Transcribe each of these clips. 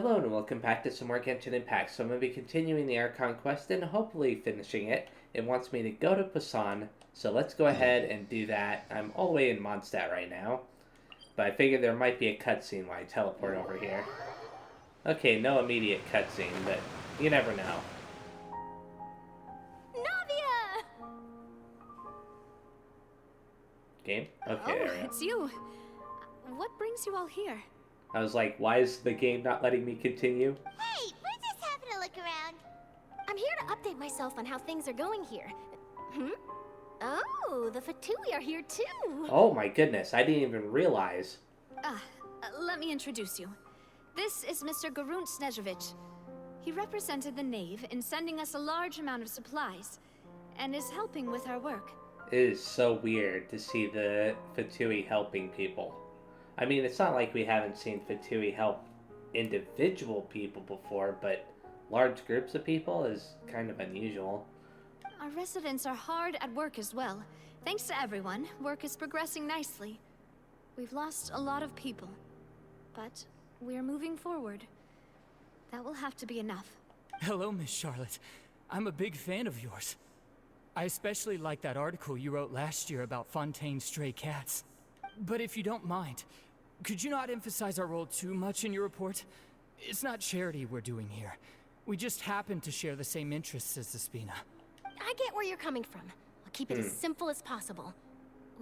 Hello and welcome back to some more Genshin Impact. So I'm going to be continuing the Archon Quest and hopefully finishing it. It wants me to go to Poisson, so let's go ahead and do that. I'm all the way in Mondstadt right now, but I figured there might be a cutscene while I teleport over here. Okay, no immediate cutscene, but you never know. Navia! Game? Okay, there we go. It's you. What brings you all here? I was like, why is the game not letting me continue? Hey, we're just having a look around. I'm here to update myself on how things are going here. Oh, the Fatui are here too. Oh my goodness, I didn't even realize. Let me introduce you. This is Mr. Garunt Snežević. He represented the Knave in sending us a large amount of supplies, and is helping with our work. It is so weird to see the Fatui helping people. I mean, it's not like we haven't seen Fatui help individual people before, but large groups of people is kind of unusual. Our residents are hard at work as well. Thanks to everyone, work is progressing nicely. We've lost a lot of people, but we're moving forward. That will have to be enough. Hello, Miss Charlotte. I'm a big fan of yours. I especially like that article you wrote last year about Fontaine's stray cats. But if you don't mind, could you not emphasize our role too much in your report? It's not charity we're doing here. We just happen to share the same interests as the Spina. I get where you're coming from. I'll keep it as simple as possible.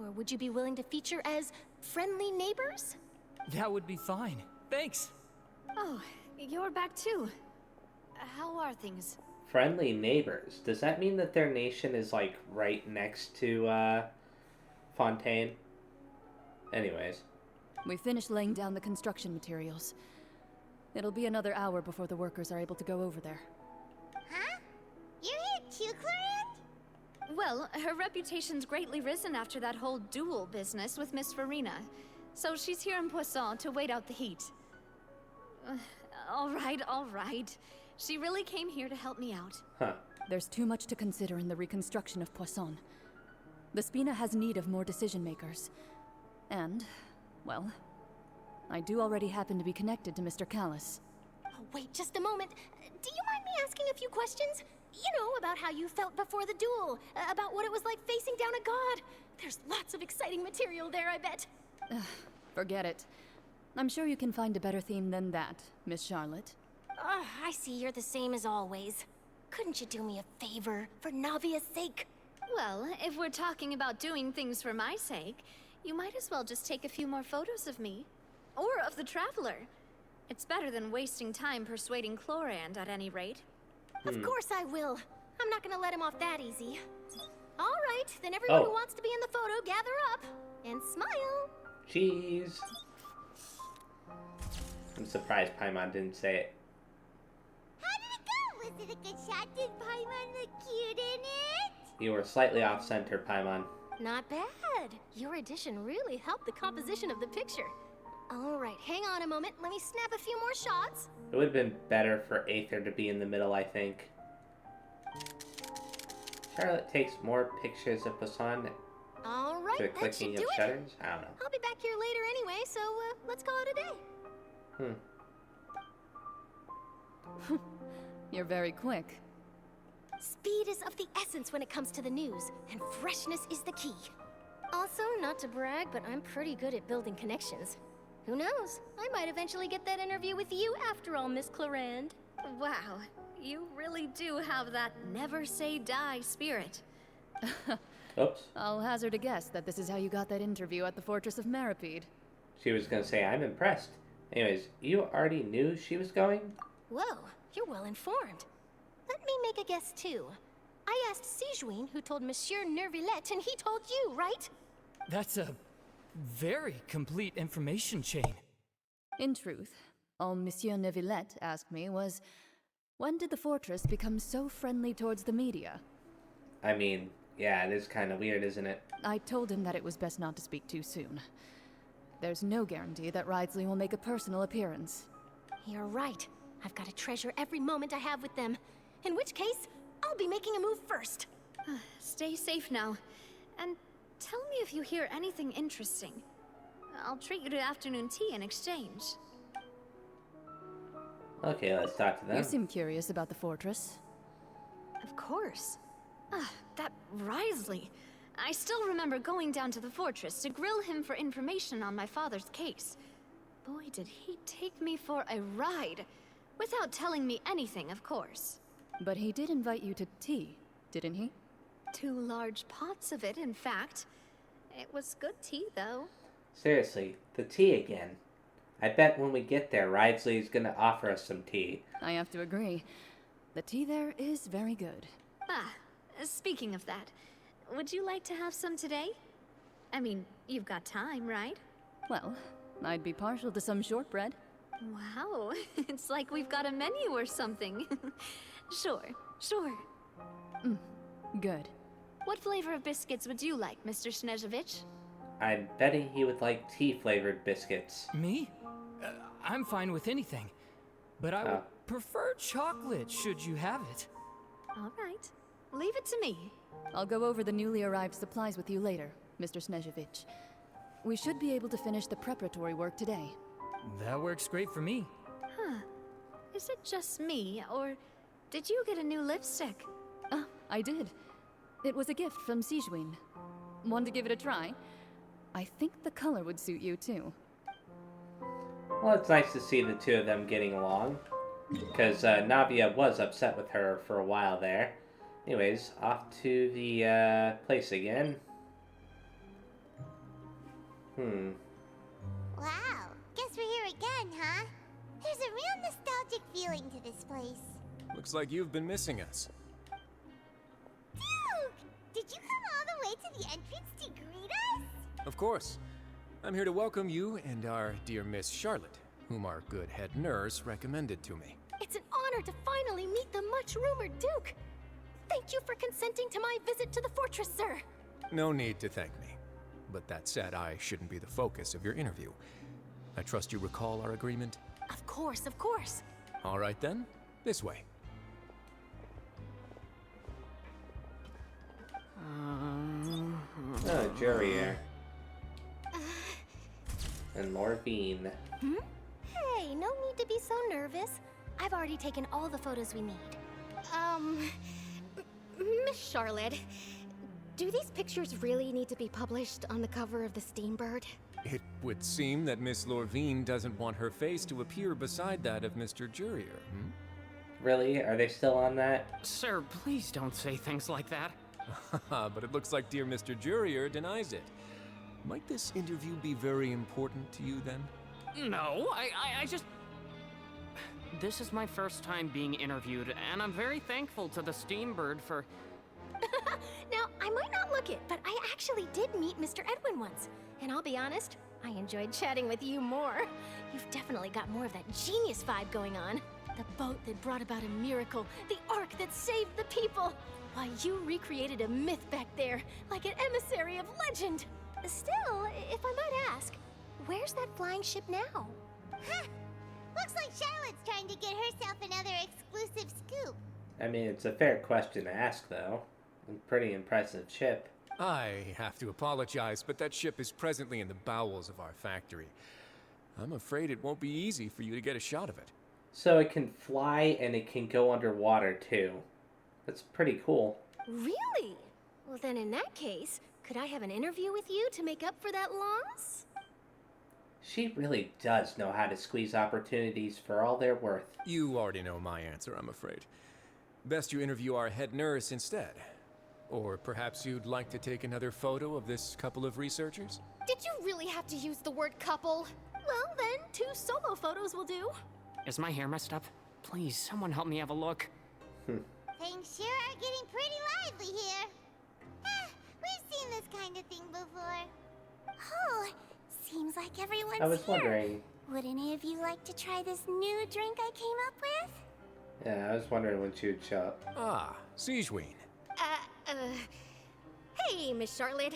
Or would you be willing to feature as friendly neighbors? That would be fine. Thanks. Oh, you're back too. How are things? Friendly neighbors. Does that mean that their nation is like right next to Fontaine? Anyways. We finished laying down the construction materials. It'll be another hour before the workers are able to go over there. Huh? You're here too, Clarence? Well, her reputation's greatly risen after that whole duel business with Miss Farina. So she's here in Poisson to wait out the heat. All right. She really came here to help me out. Huh. There's too much to consider in the reconstruction of Poisson. The Spina has need of more decision makers. And, well, I do already happen to be connected to Mr. Callis. Oh, wait just a moment. Do you mind me asking a few questions? You know, about how you felt before the duel, about what it was like facing down a god. There's lots of exciting material there, I bet. Forget it. I'm sure you can find a better theme than that, Miss Charlotte. I see you're the same as always. Couldn't you do me a favor, for Navia's sake? Well, if we're talking about doing things for my sake, you might as well just take a few more photos of me. Or of the Traveler. It's better than wasting time persuading Chlorand at any rate. Of course I will. I'm not gonna let him off that easy. All right, then everyone who wants to be in the photo, gather up. And smile. Cheese. I'm surprised Paimon didn't say it. How did it go? Was it a good shot? Did Paimon look cute in it? You were slightly off-center, Paimon. Not bad. Your addition really helped the composition of the picture. All right, hang on a moment. Let me snap a few more shots. It would have been better for Aether to be in the middle, I think. Charlotte takes more pictures of Poisson All right, through that clicking should of do it. shutters? I don't know. I'll be back here later anyway, so let's call it a day. You're very quick. Speed is of the essence when it comes to the news, and freshness is the key. Also, not to brag, but I'm pretty good at building connections. Who knows? I might eventually get that interview with you after all, Miss Chlorand. Wow, you really do have that never say die spirit. Oops. I'll hazard a guess that this is how you got that interview at the Fortress of Maripede. She was going to say, I'm impressed. Anyways, you already knew she was going? Whoa, you're well informed. Let me make a guess too. I asked Sijuin, who told Monsieur Nervillet, and he told you, right? That's a very complete information chain. In truth, all Monsieur Neuvillette asked me was, when did the Fortress become so friendly towards the media? I mean, yeah, it is kind of weird, isn't it? I told him that it was best not to speak too soon. There's no guarantee that Ridesley will make a personal appearance. You're right. I've got to treasure every moment I have with them. In which case, I'll be making a move first. Stay safe now. And tell me if you hear anything interesting. I'll treat you to afternoon tea in exchange. Okay, let's talk to them. You seem curious about the fortress. Of course. That Risley. I still remember going down to the fortress to grill him for information on my father's case. Boy, did he take me for a ride. Without telling me anything, of course. But he did invite you to tea, didn't he? 2 large pots of it, in fact. It was good tea, though. Seriously, the tea again. I bet when we get there, Ridsley's gonna offer us some tea. I have to agree. The tea there is very good. Speaking of that, would you like to have some today? I mean, you've got time, right? Well, I'd be partial to some shortbread. Wow, it's like we've got a menu or something. Sure. Good. What flavor of biscuits would you like, Mr. Snezhevich? I'm betting he would like tea-flavored biscuits. Me? I'm fine with anything. But I would prefer chocolate, should you have it. All right. Leave it to me. I'll go over the newly arrived supplies with you later, Mr. Snezhevich. We should be able to finish the preparatory work today. That works great for me. Huh. Is it just me, or did you get a new lipstick? I did. It was a gift from Sijwin. Want to give it a try? I think the color would suit you, too. Well, it's nice to see the two of them getting along. Because Navia was upset with her for a while there. Anyways, off to the place again. Wow, guess we're here again, huh? There's a real nostalgic feeling to this place. Looks like you've been missing us. Duke! Did you come all the way to the entrance to greet us? Of course. I'm here to welcome you and our dear Miss Charlotte, whom our good head nurse recommended to me. It's an honor to finally meet the much-rumored Duke. Thank you for consenting to my visit to the fortress, sir. No need to thank me. But that said, I shouldn't be the focus of your interview. I trust you recall our agreement? Of course, of course. All right then, this way. Oh, Jurier. And Lorvine. Hey, no need to be so nervous. I've already taken all the photos we need. Miss Charlotte, do these pictures really need to be published on the cover of the Steambird? It would seem that Miss Lorvine doesn't want her face to appear beside that of Mr. Jurier, Really? Are they still on that? Sir, please don't say things like that. But it looks like dear Mr. Jurier denies it. Might this interview be very important to you then? No, I just... This is my first time being interviewed, and I'm very thankful to the Steambird for... Now, I might not look it, but I actually did meet Mr. Edwin once. And I'll be honest, I enjoyed chatting with you more. You've definitely got more of that genius vibe going on. The boat that brought about a miracle, the ark that saved the people. Why, you recreated a myth back there, like an emissary of legend. Still, if I might ask, where's that flying ship now? Huh. Looks like Charlotte's trying to get herself another exclusive scoop. I mean, it's a fair question to ask, though. A pretty impressive ship. I have to apologize, but that ship is presently in the bowels of our factory. I'm afraid it won't be easy for you to get a shot of it. So it can fly and it can go underwater, too. That's pretty cool. Really? Well, then in that case, could I have an interview with you to make up for that loss? She really does know how to squeeze opportunities for all they're worth. You already know my answer, I'm afraid. Best you interview our head nurse instead. Or perhaps you'd like to take another photo of this couple of researchers? Did you really have to use the word couple? Well, then, 2 solo photos will do. Is my hair messed up? Please, someone help me have a look. Things sure are getting pretty lively here. We've seen this kind of thing before. Oh, seems like everyone's I was here. wondering. Would any of you like to try this new drink I came up with? Yeah, I was wondering when she would show up. Ah, Sijwin. Hey, Miss Charlotte.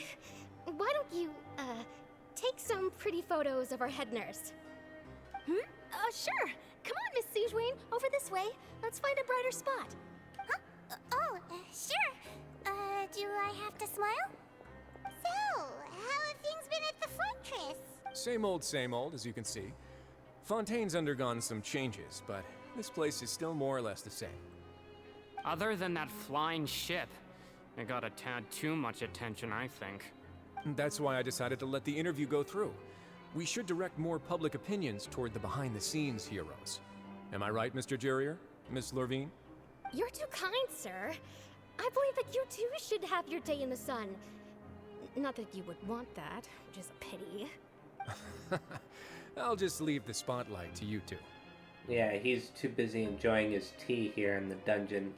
Why don't you, take some pretty photos of our head nurse? Sure. Come on, Miss Sijwin. Over this way. Let's find a brighter spot. Sure. Do I have to smile? So, how have things been at the fortress? Same old, as you can see. Fontaine's undergone some changes, but this place is still more or less the same. Other than that flying ship, it got a tad too much attention, I think. That's why I decided to let the interview go through. We should direct more public opinions toward the behind-the-scenes heroes. Am I right, Mr. Jurrier? Miss Lurvine? You're too kind, sir. I believe that you too should have your day in the sun. Not that you would want that, which is a pity. I'll just leave the spotlight to you two. Yeah, he's too busy enjoying his tea here in the dungeon.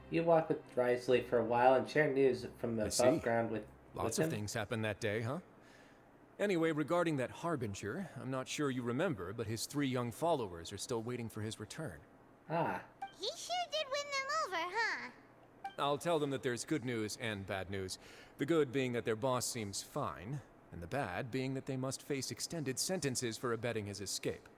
You walk with Risley for a while and share news from the above ground with Lots him. of things happened that day, huh? Anyway, regarding that Harbinger, I'm not sure you remember, but his 3 young followers are still waiting for his return. Ah. He sure did win them over, huh? I'll tell them that there's good news and bad news. The good being that their boss seems fine, and the bad being that they must face extended sentences for abetting his escape.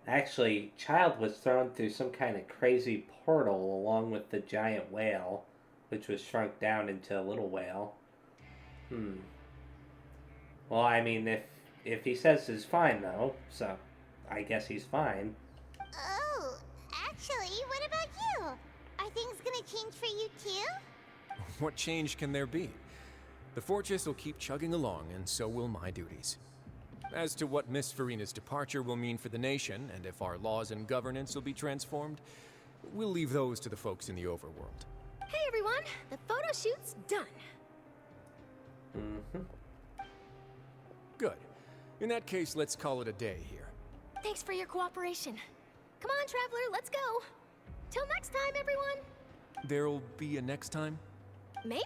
Actually, Child was thrown through some kind of crazy portal along with the giant whale, which was shrunk down into a little whale. Well, I mean, if he says he's fine, though, so I guess he's fine. Oh, actually, what about you? Are things gonna change for you too? What change can there be? The fortress will keep chugging along, and so will my duties. As to what Miss Farina's departure will mean for the nation, and if our laws and governance will be transformed, we'll leave those to the folks in the overworld. Hey everyone, the photo shoot's done. Good. In that case, let's call it a day here. Thanks for your cooperation. Come on, Traveler, let's go. Till next time, everyone. There'll be a next time? Maybe.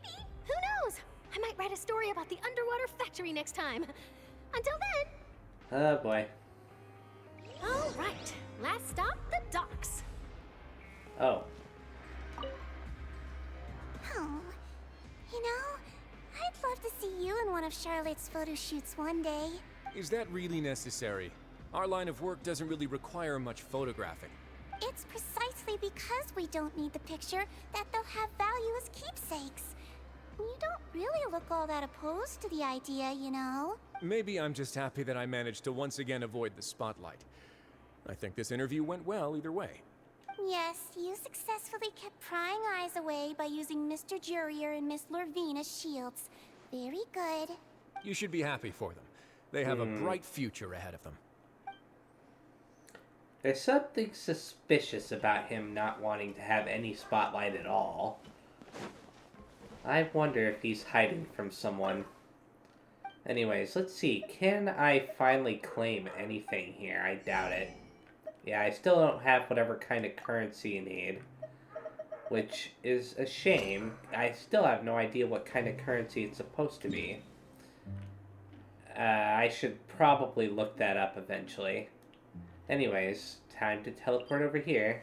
Who knows? I might write a story about the underwater factory next time. Until then. Oh boy. All right. Last stop, the docks. Oh. Oh, you know, I'd love to see you in one of Charlotte's photo shoots one day. Is that really necessary? Our line of work doesn't really require much photographing. It's precisely because we don't need the picture that they'll have value as keepsakes. You don't really look all that opposed to the idea, you know. Maybe I'm just happy that I managed to once again avoid the spotlight. I think this interview went well either way. Yes, you successfully kept prying eyes away by using Mr. Jurrier and Miss Lurvine as shields. Very good. You should be happy for them. They have a bright future ahead of them. There's something suspicious about him not wanting to have any spotlight at all. I wonder if he's hiding from someone. Anyways, let's see. Can I finally claim anything here? I doubt it. Yeah, I still don't have whatever kind of currency you need, which is a shame. I still have no idea what kind of currency it's supposed to be. I should probably look that up eventually. Anyways, time to teleport over here.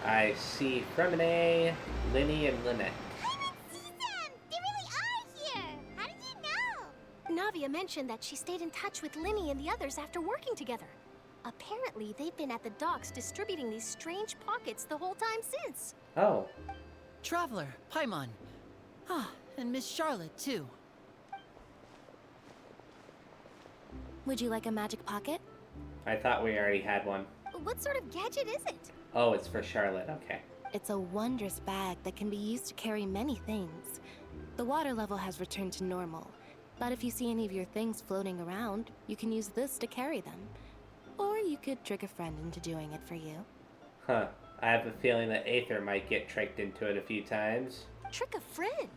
I see Fremine, Linny, and Lynette. I didn't see them! They really are here! How did you know? Navia mentioned that she stayed in touch with Linny and the others after working together. Apparently, they've been at the docks distributing these strange pockets the whole time since. Oh. Traveler, Paimon. Ah, and Miss Charlotte, too. Would you like a magic pocket? I thought we already had one. What sort of gadget is it? Oh, it's for Charlotte. Okay. It's a wondrous bag that can be used to carry many things. The water level has returned to normal, but if you see any of your things floating around, you can use this to carry them. Or you could trick a friend into doing it for you. Huh. I have a feeling that Aether might get tricked into it a few times. Trick a friend?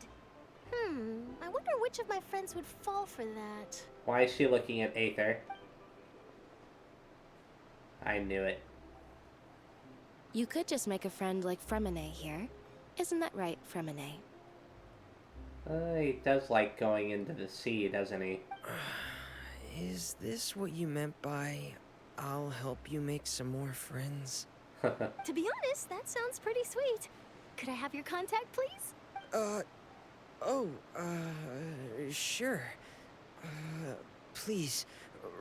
I wonder which of my friends would fall for that. Why is she looking at Aether? I knew it. You could just make a friend like Fremine here. Isn't that right, Fremine? He does like going into the sea, doesn't he? Is this what you meant by, I'll help you make some more friends? To be honest, that sounds pretty sweet. Could I have your contact, please? Sure. Please,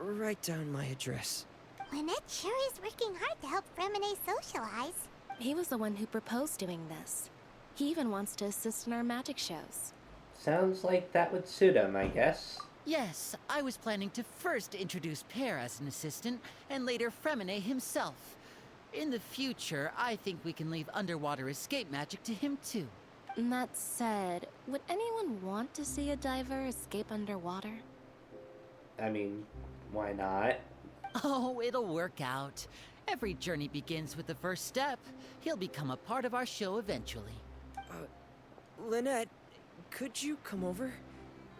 write down my address. Lynette sure is working hard to help Fremine socialize. He was the one who proposed doing this. He even wants to assist in our magic shows. Sounds like that would suit him, I guess. Yes, I was planning to first introduce Pear as an assistant, and later Fremine himself. In the future, I think we can leave underwater escape magic to him too. That said, would anyone want to see a diver escape underwater? I mean, why not? Oh, it'll work out. Every journey begins with the first step. He'll become a part of our show eventually. Lynette, could you come over?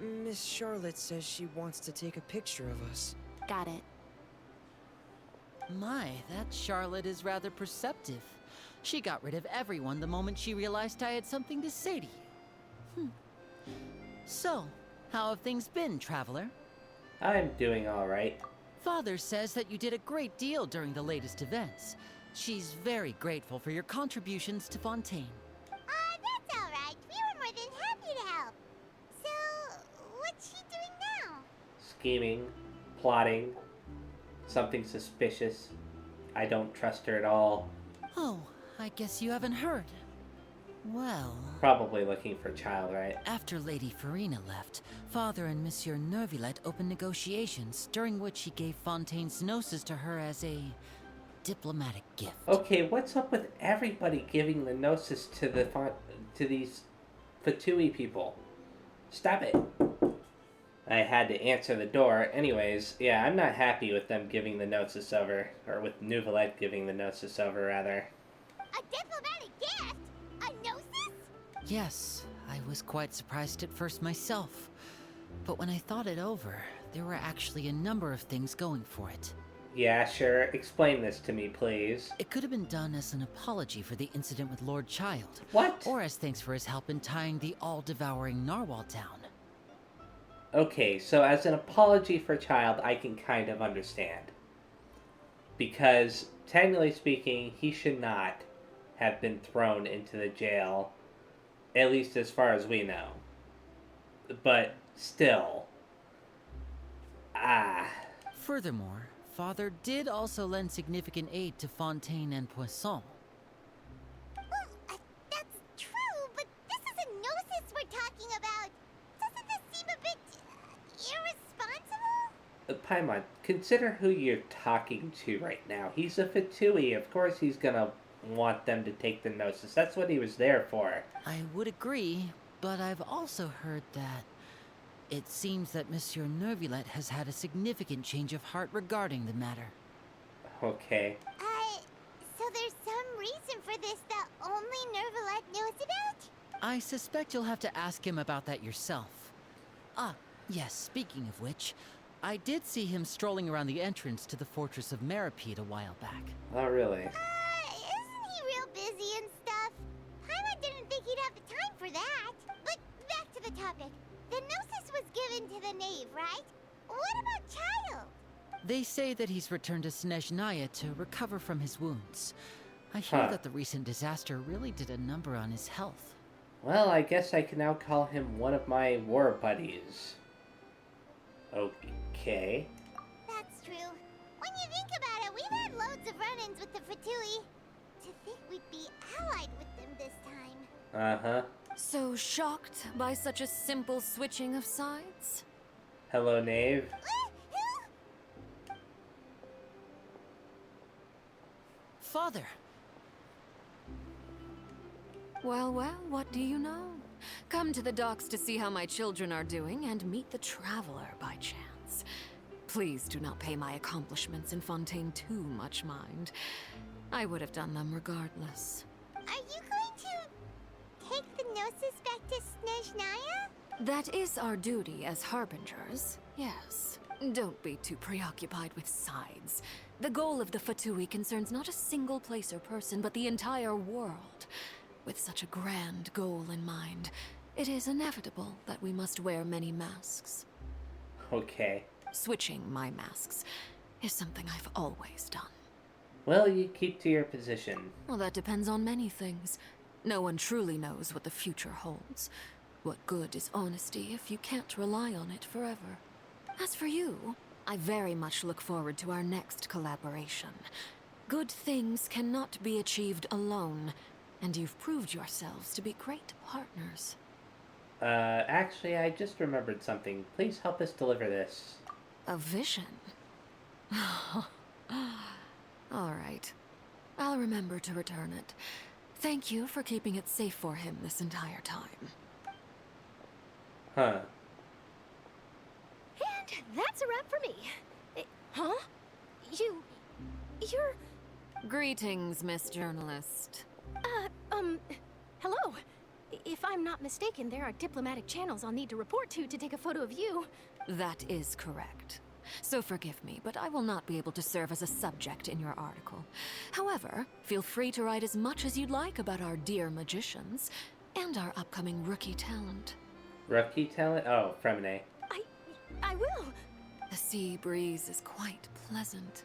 Miss Charlotte says she wants to take a picture of us. Got it. My, that Charlotte is rather perceptive. She got rid of everyone the moment she realized I had something to say to you. So, how have things been, Traveler? I'm doing alright. Father says that you did a great deal during the latest events. She's very grateful for your contributions to Fontaine. That's alright. We were more than happy to help. So, what's she doing now? Scheming, plotting, something suspicious. I don't trust her at all. Oh, I guess you haven't heard. Well... Probably looking for child, right? After Lady Farina left, Father and Monsieur Nervillet opened negotiations, during which he gave Fontaine's Gnosis to her as a diplomatic gift. Okay, what's up with everybody giving the Gnosis to these Fatui people? Stop it. I had to answer the door. Anyways, yeah, I'm not happy with them giving the Gnosis over, or with Neuvillette giving the Gnosis over, rather. A diplomatic gift? A gnosis? Yes, I was quite surprised at first myself. But when I thought it over, there were actually a number of things going for it. Yeah, sure. Explain this to me, please. It could have been done as an apology for the incident with Lord Child. What? Or as thanks for his help in tying the all-devouring narwhal down. Okay, so as an apology for Child, I can kind of understand. Because, technically speaking, he should not have been thrown into the jail, at least as far as we know. But still, Furthermore, Father did also lend significant aid to Fontaine and Poisson. Well, that's true, but this is a gnosis we're talking about. Doesn't this seem a bit irresponsible? Paimon, consider who you're talking to right now. He's a Fatui. Of course he's gonna want them to take the Gnosis. That's what he was there for. I would agree, but I've also heard that it seems that Monsieur Nervillet has had a significant change of heart regarding the matter. Okay. So there's some reason for this that only Nervillet knows about? I suspect you'll have to ask him about that yourself. Ah, yes, speaking of which, I did see him strolling around the entrance to the Fortress of Meripede a while back. Oh, really? Isn't he real busy and stuff? Paimon didn't think he'd have the time for that. But back to the topic. The Gnosis was given to the knave, right? What about Child? They say that he's returned to Snezhnaya to recover from his wounds. I hear that the recent disaster really did a number on his health. Well, I guess I can now call him one of my war buddies. Okay. That's true. When you think about it, we've had loads of run-ins with the Fatui. To think we'd be allied with them this time. Uh-huh. So shocked by such a simple switching of sides? Hello, Knave. Father! Well, what do you know? Come to the docks to see how my children are doing and meet the Traveler by chance. Please do not pay my accomplishments in Fontaine too much mind. I would have done them regardless. Are you going to take the Gnosis back to Snezhnaya? That is our duty as Harbingers, yes. Don't be too preoccupied with sides. The goal of the Fatui concerns not a single place or person, but the entire world. With such a grand goal in mind, it is inevitable that we must wear many masks. Okay. Switching my masks is something I've always done. Well, you keep to your position. Well, that depends on many things. No one truly knows what the future holds. What good is honesty if you can't rely on it forever? As for you, I very much look forward to our next collaboration. Good things cannot be achieved alone, and you've proved yourselves to be great partners. Actually, I just remembered something. Please help us deliver this. A vision? Alright. I'll remember to return it. Thank you for keeping it safe for him this entire time. Huh. And that's a wrap for me. Huh? You're... Greetings, Miss Journalist. Hello. If I'm not mistaken, there are diplomatic channels I'll need to report to take a photo of you. That is correct. So forgive me, but I will not be able to serve as a subject in your article. However, feel free to write as much as you'd like about our dear magicians and our upcoming rookie talent. Rookie talent? Oh, Fremine. I will. The sea breeze is quite pleasant.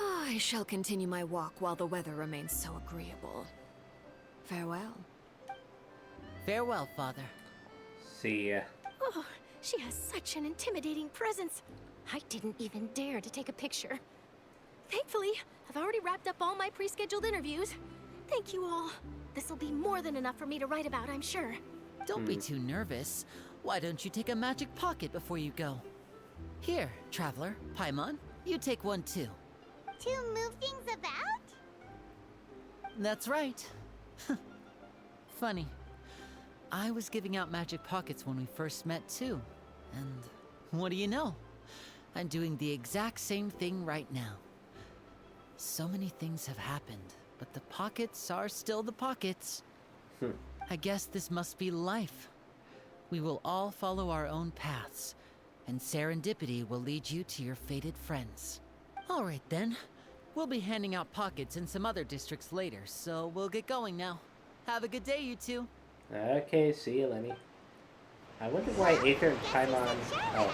I shall continue my walk while the weather remains so agreeable. Farewell. Farewell, Father. See ya. Oh, she has such an intimidating presence. I didn't even dare to take a picture. Thankfully, I've already wrapped up all my pre-scheduled interviews. Thank you all. This'll be more than enough for me to write about, I'm sure. Don't be too nervous. Why don't you take a magic pocket before you go? Here, Traveler, Paimon, you take one too. To move things about? That's right. Funny. I was giving out magic pockets when we first met too. And what do you know? I'm doing the exact same thing right now. So many things have happened, but the pockets are still the pockets. I guess this must be life. We will all follow our own paths, and serendipity will lead you to your fated friends. All right then. We'll be handing out pockets in some other districts later, so we'll get going now. Have a good day, you two. Okay, see you, Lenny. I wonder why Aether and Paimon... Oh.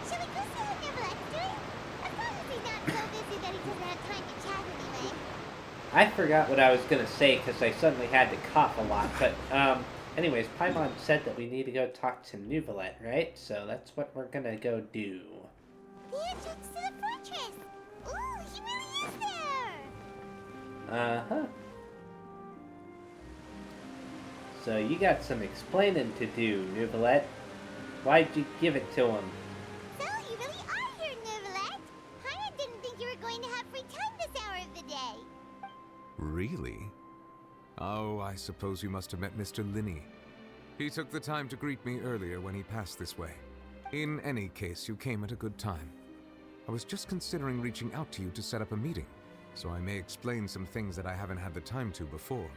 Shall we go see what Neverlette's doing? As long as he's not so busy that he doesn't have time to chat anyway. I forgot what I was gonna say because I suddenly had to cough a lot, but, anyways, Paimon said that we need to go talk to Neuvillette, right? So that's what we're gonna go do. The entrance to the fortress! Ooh, he really is there! Uh-huh. So you got some explaining to do, Neuvillette. Why'd you give it to him? So, you really are here, Neuvillette! Paimon didn't think you were going to have free time this hour of the day. Really? Oh, I suppose you must have met Mr. Linney. He took the time to greet me earlier when he passed this way. In any case, you came at a good time. I was just considering reaching out to you to set up a meeting, so I may explain some things that I haven't had the time to before.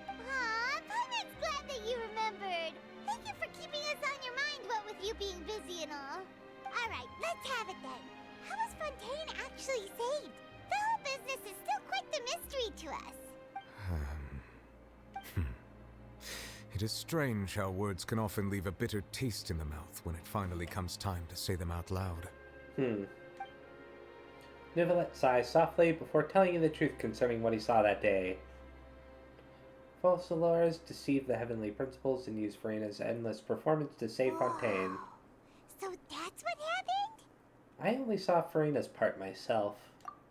Aw, Paimon's glad that you remembered. Thank you for keeping us on your mind, what with you being busy and all. Alright, let's have it then. How was Fontaine actually saved? The whole business is still quite the mystery to us. It is strange how words can often leave a bitter taste in the mouth when it finally comes time to say them out loud. Neuvillette sighs softly before telling you the truth concerning what he saw that day. Focalors deceived the heavenly principles and used Farina's endless performance to save Fontaine. So that's what happened? I only saw Farina's part myself.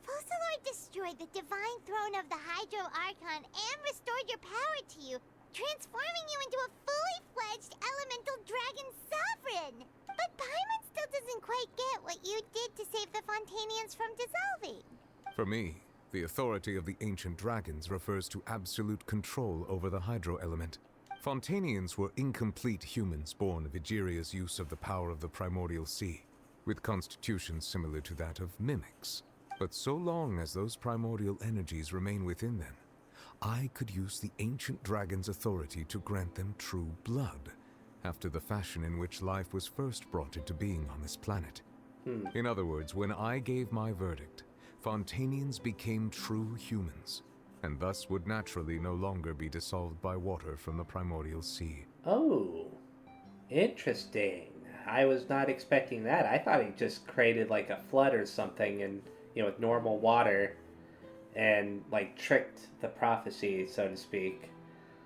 Focalor destroyed the divine throne of the Hydro Archon and restored your power to you, transforming you into a fully fledged elemental dragon sovereign. But Paimon still doesn't quite get what you did to save the Fontainians from dissolving. For me, the authority of the ancient dragons refers to absolute control over the hydro element. Fontainians were incomplete humans born of Egeria's use of the power of the primordial sea, with constitutions similar to that of mimics. But so long as those primordial energies remain within them, I could use the ancient dragon's authority to grant them true blood, after the fashion in which life was first brought into being on this planet. In other words, when I gave my verdict, Fontainians became true humans, and thus would naturally no longer be dissolved by water from the primordial sea. Oh, interesting. I was not expecting that. I thought he just created like a flood or something and, with normal water and like tricked the prophecy, so to speak.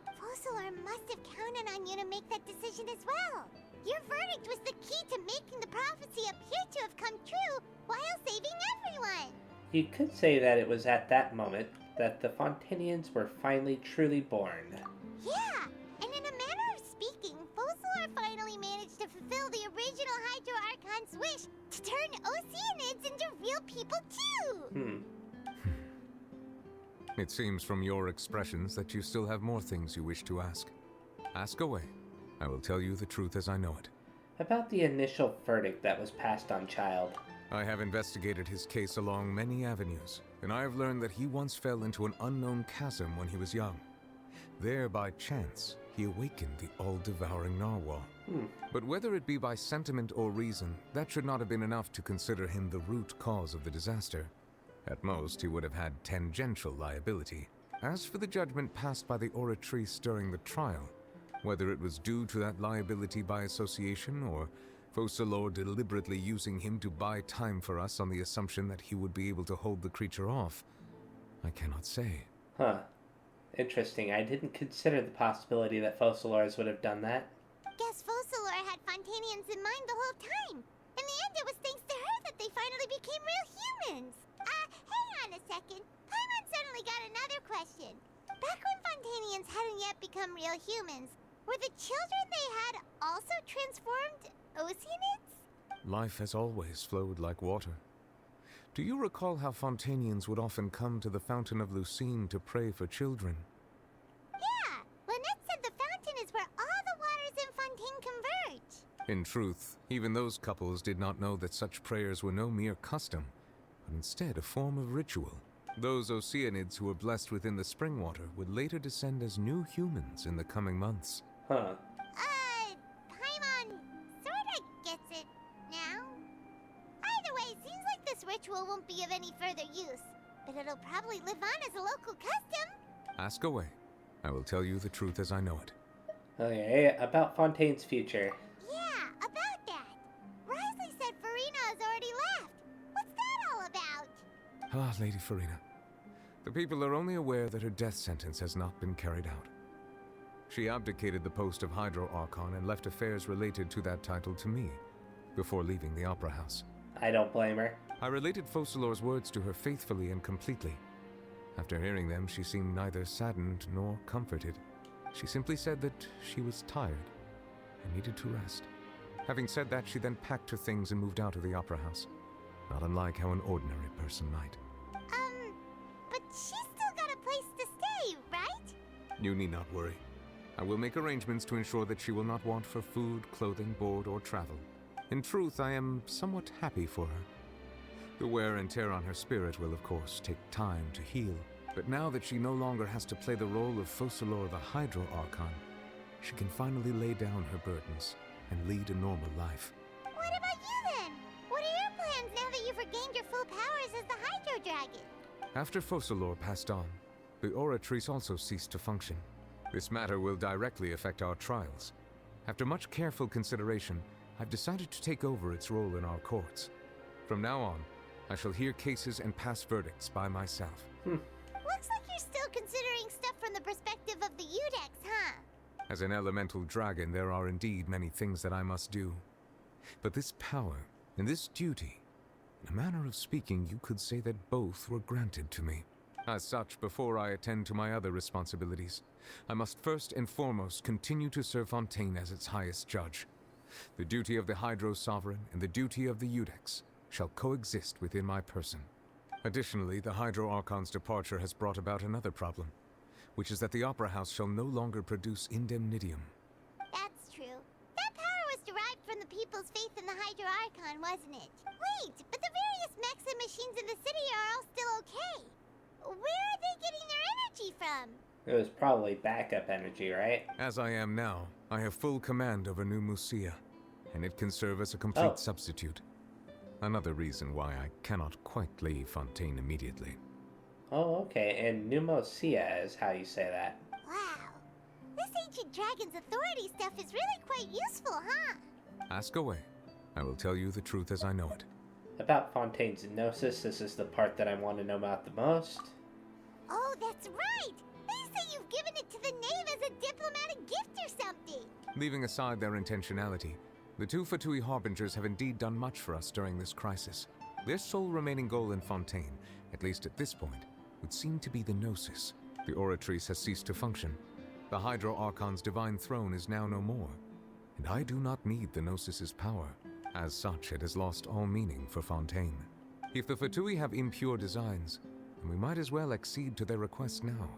Focalor must have counted on you to make that decision as well. Your verdict was the key to making the prophecy appear to have come true while saving everyone. You could say that it was at that moment that the Fontainians were finally truly born. Yeah, and in a manner of speaking, Focalor finally managed to fulfill the original Hydro Archon's wish to turn Oceanids into real people too! It seems from your expressions that you still have more things you wish to ask. Ask away. I will tell you the truth as I know it. About the initial verdict that was passed on Child. I have investigated his case along many avenues, and I have learned that he once fell into an unknown chasm when he was young. There, by chance, he awakened the all-devouring narwhal. But whether it be by sentiment or reason, that should not have been enough to consider him the root cause of the disaster. At most, he would have had tangential liability. As for the judgment passed by the Oratrice during the trial, whether it was due to that liability by association or Focalors deliberately using him to buy time for us on the assumption that he would be able to hold the creature off, I cannot say. Huh. Interesting. I didn't consider the possibility that Focalors would have done that. Guess Focalors had Fontanians in mind the whole time. In the end, it was thanks to her that they finally became real humans. Hang on a second. Paimon suddenly got another question. Back when Fontanians hadn't yet become real humans, were the children they had also transformed Oceanids? Life has always flowed like water. Do you recall how Fontanians would often come to the Fountain of Lucine to pray for children? Yeah, Lynette said the fountain is where all the waters in Fontaine converge. In truth, even those couples did not know that such prayers were no mere custom, but instead a form of ritual. Those Oceanids who were blessed within the spring water would later descend as new humans in the coming months. Huh. Paimon sorta gets it now. Either way, seems like this ritual won't be of any further use, but it'll probably live on as a local custom. Ask away. I will tell you the truth as I know it. Okay, about Fontaine's future. Yeah, about that. Risley said Farina has already left. What's that all about? Ah, Lady Farina. The people are only aware that her death sentence has not been carried out. She abdicated the post of Hydro Archon and left affairs related to that title to me, before leaving the Opera House. I don't blame her. I related Focalors' words to her faithfully and completely. After hearing them, she seemed neither saddened nor comforted. She simply said that she was tired and needed to rest. Having said that, she then packed her things and moved out of the Opera House, not unlike how an ordinary person might. But she's still got a place to stay, right? You need not worry. I will make arrangements to ensure that she will not want for food, clothing, board, or travel. In truth, I am somewhat happy for her. The wear and tear on her spirit will, of course, take time to heal. But now that she no longer has to play the role of Focalors the Hydro Archon, she can finally lay down her burdens and lead a normal life. What about you then? What are your plans now that you've regained your full powers as the Hydro Dragon? After Focalors passed on, the Oratrice also ceased to function. This matter will directly affect our trials. After much careful consideration, I've decided to take over its role in our courts. From now on, I shall hear cases and pass verdicts by myself. Looks like you're still considering stuff from the perspective of the Udex, huh? As an elemental dragon, there are indeed many things that I must do. But this power and this duty, in a manner of speaking, you could say that both were granted to me. As such, before I attend to my other responsibilities, I must first and foremost continue to serve Fontaine as its highest judge. The duty of the Hydro Sovereign and the duty of the Udex shall coexist within my person. Additionally, the Hydro Archon's departure has brought about another problem, which is that the Opera House shall no longer produce indemnitium. That's true. That power was derived from the people's faith in the Hydro Archon, wasn't it? Wait, but the various mechs and machines in the city are all still okay. Where are they getting their energy from? It was probably backup energy, right? As I am now, I have full command over New Musia, and it can serve as a complete substitute. Another reason why I cannot quite leave Fontaine immediately. Oh, okay, and Pneumocia is how you say that. Wow. This ancient dragon's authority stuff is really quite useful, huh? Ask away. I will tell you the truth as I know it. About Fontaine's Gnosis, this is the part that I want to know about the most. Oh, that's right! They say you've given it to the knave as a diplomatic gift or something! Leaving aside their intentionality, the two Fatui Harbingers have indeed done much for us during this crisis. Their sole remaining goal in Fontaine, at least at this point, would seem to be the Gnosis. The Oratrice has ceased to function. The Hydro Archon's divine throne is now no more. and I do not need the Gnosis's power. As such, it has lost all meaning for Fontaine. If the Fatui have impure designs, then we might as well accede to their request now,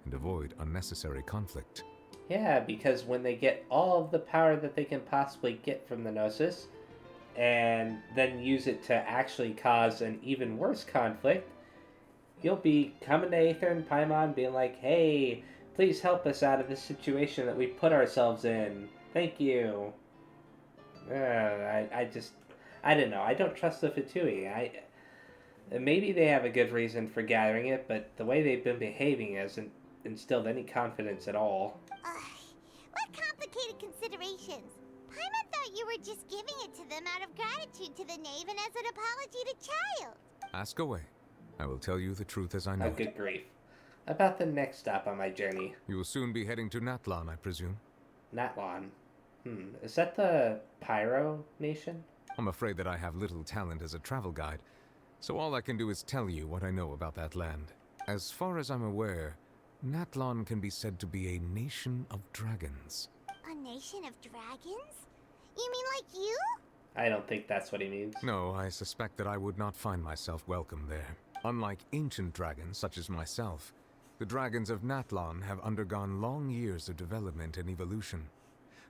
and avoid unnecessary conflict. Yeah, because when they get all of the power that they can possibly get from the Gnosis, and then use it to actually cause an even worse conflict, you'll be coming to Aether and Paimon being like, hey, please help us out of this situation that we put ourselves in. Thank you. I don't know. I don't trust the Fatui. Maybe they have a good reason for gathering it, but the way they've been behaving hasn't instilled any confidence at all. What complicated considerations? Paimon thought you were just giving it to them out of gratitude to the knave and as an apology to Child. Ask away. I will tell you the truth as I know Oh, good grief. About the next stop on my journey. You will soon be heading to Natlan, I presume. Natlan. Is that the Pyro Nation? I'm afraid that I have little talent as a travel guide, so all I can do is tell you what I know about that land. As far as I'm aware, Natlan can be said to be a nation of dragons. A nation of dragons? You mean like you? I don't think that's what he means. No, I suspect that I would not find myself welcome there. Unlike ancient dragons such as myself, the dragons of Natlan have undergone long years of development and evolution.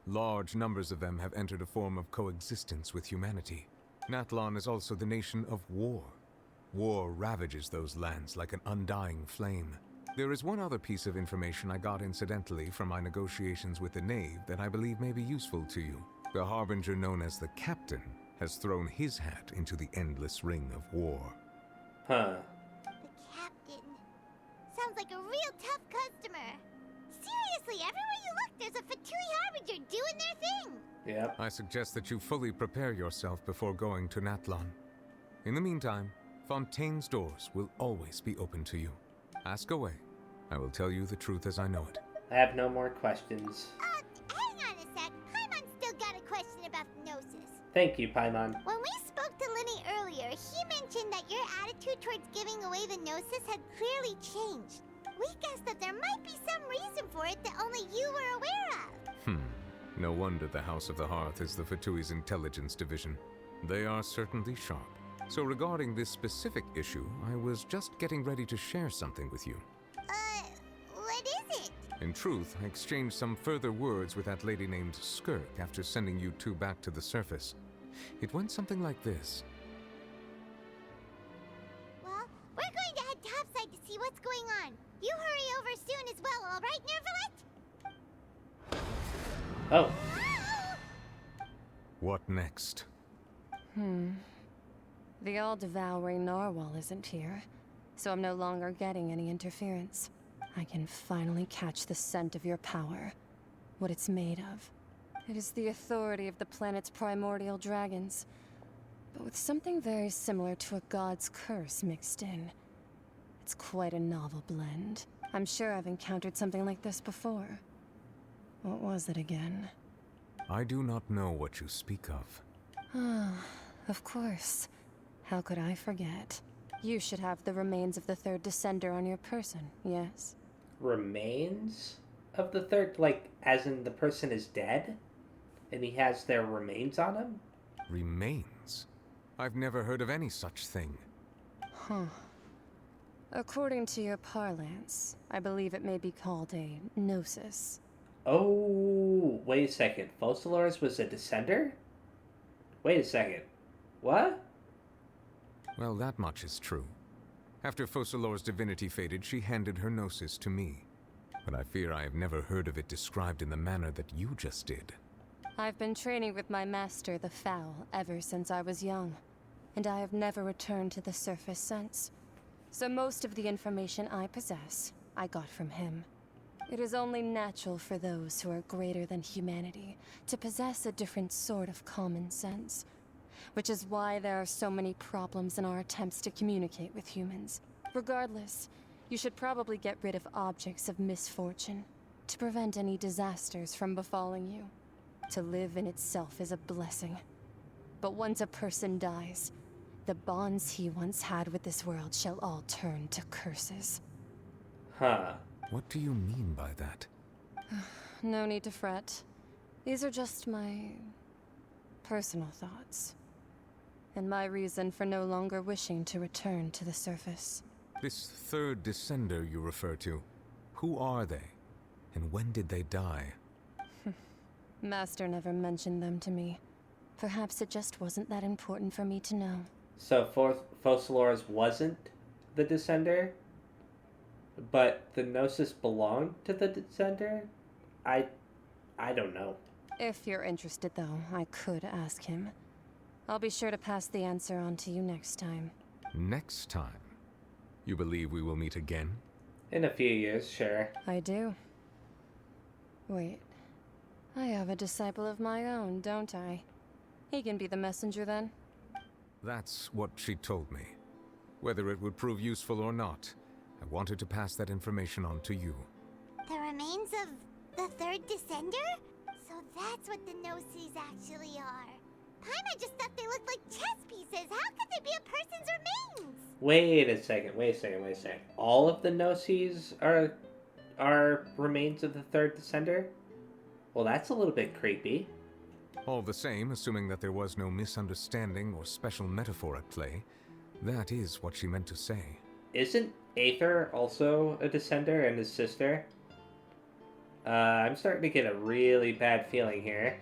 Large numbers of them have entered a form of coexistence with humanity. Natlan is also the nation of war. War ravages those lands like an undying flame. There is one other piece of information I got incidentally from my negotiations with the Knave that I believe may be useful to you. The Harbinger known as the Captain has thrown his hat into the endless ring of war. Huh. The Captain. Sounds like a real tough customer. Seriously, everywhere you look, there's a Fatui Harbinger doing their thing. Yep. I suggest that you fully prepare yourself before going to Natlan. In the meantime, Fontaine's doors will always be open to you. Ask away. I will tell you the truth as I know it. I have no more questions. Hang on a sec. Paimon's still got a question about the Gnosis. Thank you, Paimon. When we spoke to Linny earlier, he mentioned that your attitude towards giving away the Gnosis had clearly changed. We guessed that there might be some reason for it that only you were aware of. No wonder the House of the Hearth is the Fatui's intelligence division. They are certainly sharp. So regarding this specific issue, I was just getting ready to share something with you. What is it? In truth, I exchanged some further words with that lady named Skirk after sending you two back to the surface. It went something like this. Well, we're going to head topside to see what's going on. You hurry over soon as well, all right, Nervalet? Oh. What next? The all-devouring narwhal isn't here, so I'm no longer getting any interference. I can finally catch the scent of your power, what it's made of. It is the authority of the planet's primordial dragons, but with something very similar to a god's curse mixed in. It's quite a novel blend. I'm sure I've encountered something like this before. What was it again? I do not know what you speak of. Of course. How could I forget? You should have the remains of the third descender on your person, yes? Remains of the third? Like, as in the person is dead? And he has their remains on him? Remains? I've never heard of any such thing. According to your parlance, I believe it may be called a gnosis. Oh, wait a second. Focalors was a descender? Wait a second. What? Well, that much is true. After Focalor's divinity faded, she handed her gnosis to me. But I fear I have never heard of it described in the manner that you just did. I've been training with my master, the Foul, ever since I was young, and I have never returned to the surface since. So most of the information I possess, I got from him. It is only natural for those who are greater than humanity to possess a different sort of common sense, which is why there are so many problems in our attempts to communicate with humans. Regardless, you should probably get rid of objects of misfortune to prevent any disasters from befalling you. To live in itself is a blessing. But once a person dies, the bonds he once had with this world shall all turn to curses. Huh. What do you mean by that? No need to fret. These are just my personal thoughts. And my reason for no longer wishing to return to the surface. This third descender you refer to, who are they? And when did they die? Master never mentioned them to me. Perhaps it just wasn't that important for me to know. So Focalors wasn't the descender, but the Gnosis belonged to the descender? I don't know. If you're interested, though, I could ask him. I'll be sure to pass the answer on to you next time. Next time? You believe we will meet again? In a few years, sure. I do. Wait. I have a disciple of my own, don't I? He can be the messenger then? That's what she told me. Whether it would prove useful or not, I wanted to pass that information on to you. The remains of the third descender? So that's what the Gnosis actually are. Paimon just thought they looked like chess pieces. How could they be a person's remains? Wait a second. All of the Gnosis are remains of the third descender? Well, that's a little bit creepy. All the same, assuming that there was no misunderstanding or special metaphor at play, that is what she meant to say. Isn't Aether also a descender and his sister? I'm starting to get a really bad feeling here.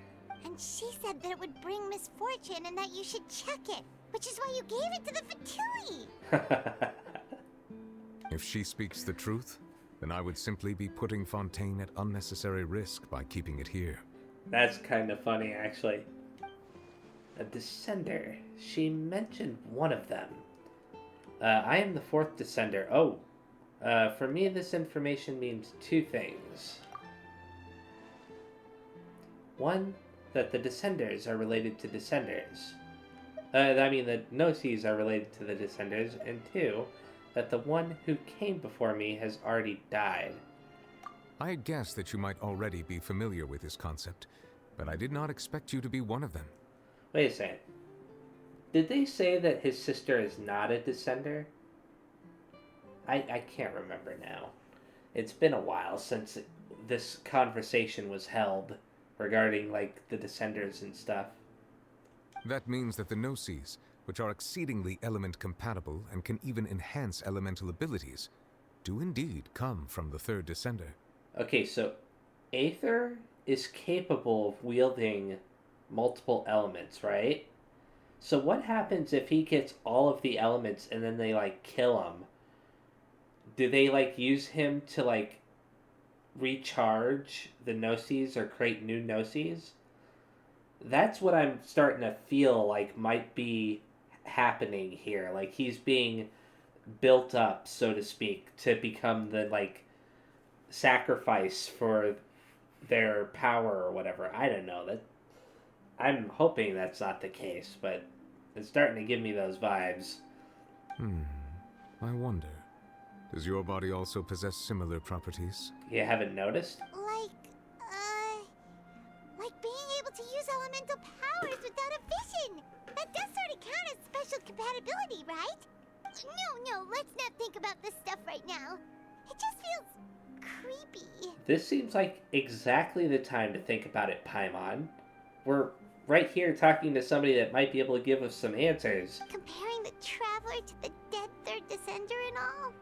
And she said that it would bring misfortune and that you should check it, which is why you gave it to the Fatui. If she speaks the truth, then I would simply be putting Fontaine at unnecessary risk by keeping it here. That's kind of funny, actually. A descender. She mentioned one of them. I am the fourth descender. Oh. For me, this information means two things. One, that the descenders are related to descenders. The Gnosis are related to the descenders. And two, that the one who came before me has already died. I had guessed that you might already be familiar with this concept, but I did not expect you to be one of them. Wait a second. Did they say that his sister is not a descender? I can't remember now. It's been a while since this conversation was held regarding, like, the descenders and stuff. That means that the Gnosis, which are exceedingly element-compatible and can even enhance elemental abilities, do indeed come from the third descender. Okay, so Aether is capable of wielding multiple elements, right? So what happens if he gets all of the elements and then they, like, kill him? Do they, like, use him to, like, recharge the Gnosis or create new Gnosis? That's what I'm starting to feel like might be happening here. Like, he's being built up, so to speak, to become the, like, sacrifice for their power or whatever. I don't know. I'm hoping that's not the case, but it's starting to give me those vibes. I wonder. Does your body also possess similar properties? You haven't noticed? Like being able to use elemental powers without a vision. That does sort of count as special compatibility, right? No, let's not think about this stuff right now. It just feels creepy. This seems like exactly the time to think about it, Paimon. We're right here talking to somebody that might be able to give us some answers. Comparing the Traveler to the dead third descender and all?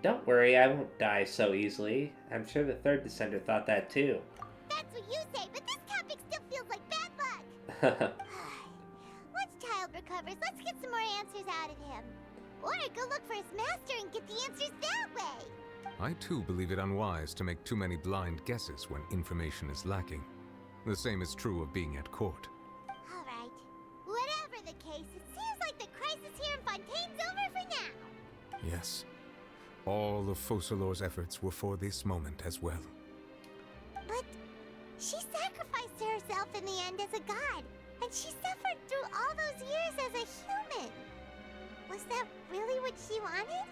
Don't worry, I won't die so easily. I'm sure the third descender thought that too. That's what you say, but this topic still feels like bad luck. Once Child recovers, let's get some more answers out of him. Or go look for his master and get the answers that way. I too believe it unwise to make too many blind guesses when information is lacking. The same is true of being at court. Alright. Whatever the case, it seems like the crisis here in Fontaine's over for now. Yes. All of Focalors' efforts were for this moment as well. But she sacrificed herself in the end as a god, and she suffered through all those years as a human. Was that really what she wanted?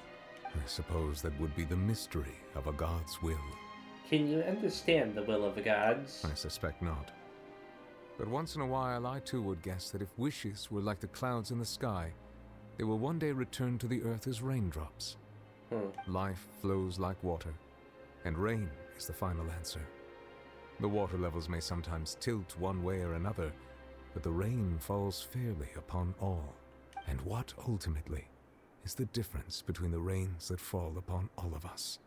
I suppose that would be the mystery of a god's will. Can you understand the will of the gods? I suspect not. But once in a while, I too would guess that if wishes were like the clouds in the sky, they will one day return to the earth as raindrops. Hmm. Life flows like water, and rain is the final answer. The water levels may sometimes tilt one way or another, but the rain falls fairly upon all. And what, ultimately, is the difference between the rains that fall upon all of us?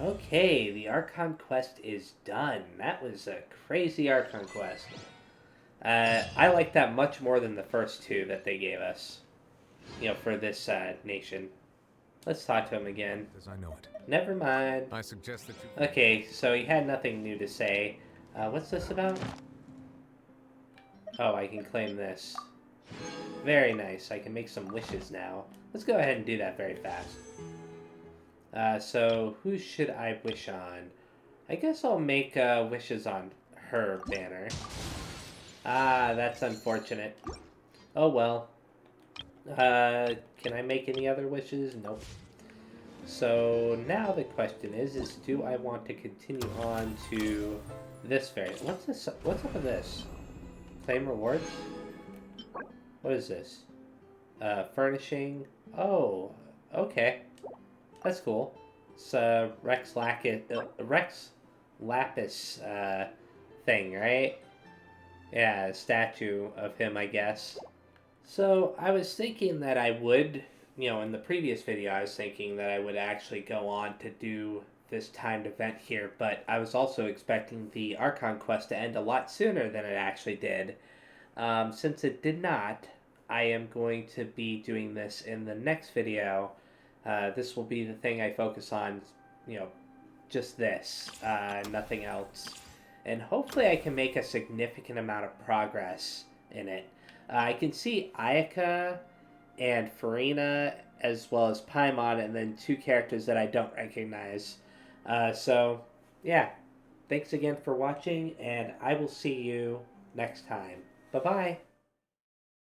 Okay, the Archon Quest is done. That was a crazy Archon Quest. I like that much more than the first two that they gave us, you know, for this nation. Let's talk to him again. As I know it. Never mind. I suggest that you... Okay, so he had nothing new to say. What's this about? Oh, I can claim this. Very nice. I can make some wishes now. Let's go ahead and do that very fast. So, who should I wish on? I guess I'll make wishes on her banner. Ah, that's unfortunate. Oh well. Can I make any other wishes? Nope. So now the question is do I want to continue on to this variant? What's this? What's up with this? Claim rewards? What is this? Furnishing? Oh, okay. That's cool. It's Rex Lapis thing, right? Yeah, a statue of him, I guess. So I was thinking that I would, you know, in the previous video, I was thinking that I would actually go on to do this timed event here, but I was also expecting the Archon Quest to end a lot sooner than it actually did. Since it did not, I am going to be doing this in the next video. This will be the thing I focus on, you know, just this, nothing else. And hopefully I can make a significant amount of progress in it. I can see Ayaka and Farina, as well as Paimon, and then two characters that I don't recognize. So, yeah. Thanks again for watching, and I will see you next time. Bye-bye.